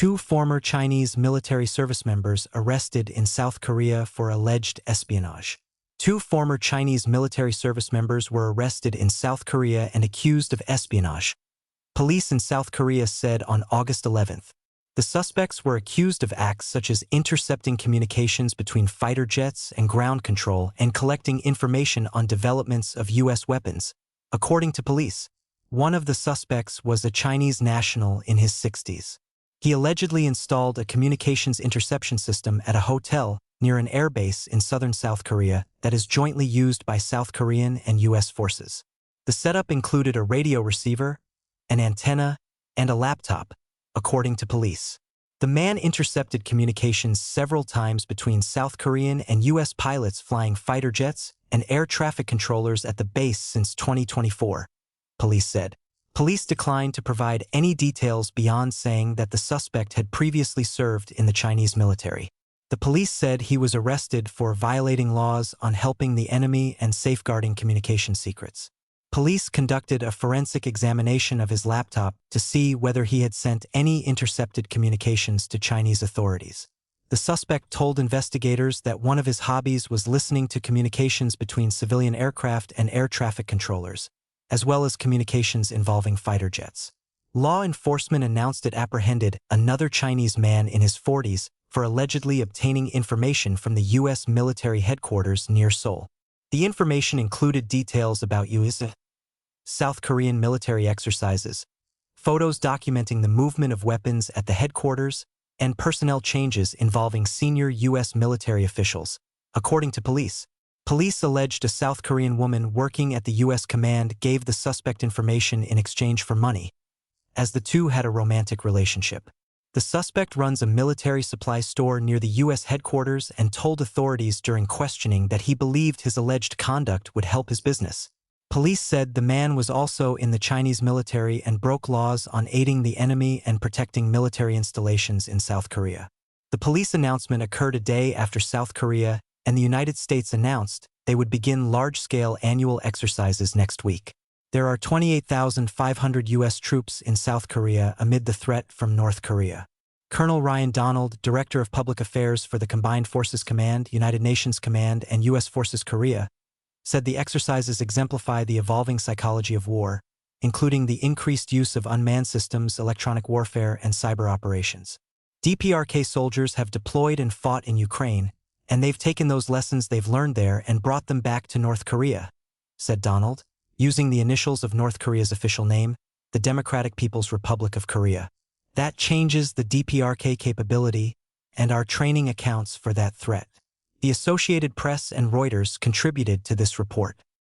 Two former Chinese military service members arrested in South Korea for alleged espionage. Two former Chinese military service members were arrested in South Korea and accused of espionage, police in South Korea said on August 11th. The suspects were accused of acts such as intercepting communications between fighter jets and ground control and collecting information on developments of U.S. weapons, according to police. One of the suspects was a Chinese national in his 60s. He allegedly installed a communications interception system at a hotel near an airbase in southern South Korea that is jointly used by South Korean and U.S. forces. The setup included a radio receiver, an antenna, and a laptop, according to police. The man intercepted communications several times between South Korean and U.S. pilots flying fighter jets and air traffic controllers at the base since 2024, police said. Police declined to provide any details beyond saying that the suspect had previously served in the Chinese military. The police said he was arrested for violating laws on helping the enemy and safeguarding communication secrets. Police conducted a forensic examination of his laptop to see whether he had sent any intercepted communications to Chinese authorities. The suspect told investigators that one of his hobbies was listening to communications between civilian aircraft and air traffic controllers, as well as communications involving fighter jets. Law enforcement announced it apprehended another Chinese man in his 40s for allegedly obtaining information from the U.S. military headquarters near Seoul. The information included details about U.S. South Korean military exercises, photos documenting the movement of weapons at the headquarters, and personnel changes involving senior U.S. military officials, according to police. Police alleged a South Korean woman working at the U.S. command gave the suspect information in exchange for money, as the two had a romantic relationship. The suspect runs a military supply store near the U.S. headquarters and told authorities during questioning that he believed his alleged conduct would help his business. Police said the man was also in the Chinese military and broke laws on aiding the enemy and protecting military installations in South Korea. The police announcement occurred a day after South Korea and the United States announced they would begin large-scale annual exercises next week. There are 28,500 U.S. troops in South Korea amid the threat from North Korea. Colonel Ryan Donald, Director of Public Affairs for the Combined Forces Command, United Nations Command, and U.S. Forces Korea, said the exercises exemplify the evolving psychology of war, including the increased use of unmanned systems, electronic warfare, and cyber operations. DPRK soldiers have deployed and fought in Ukraine, and they've taken those lessons they've learned there and brought them back to North Korea, said Donald, using the initials of North Korea's official name, the Democratic People's Republic of Korea. That changes the DPRK capability, and our training accounts for that threat. The Associated Press and Reuters contributed to this report.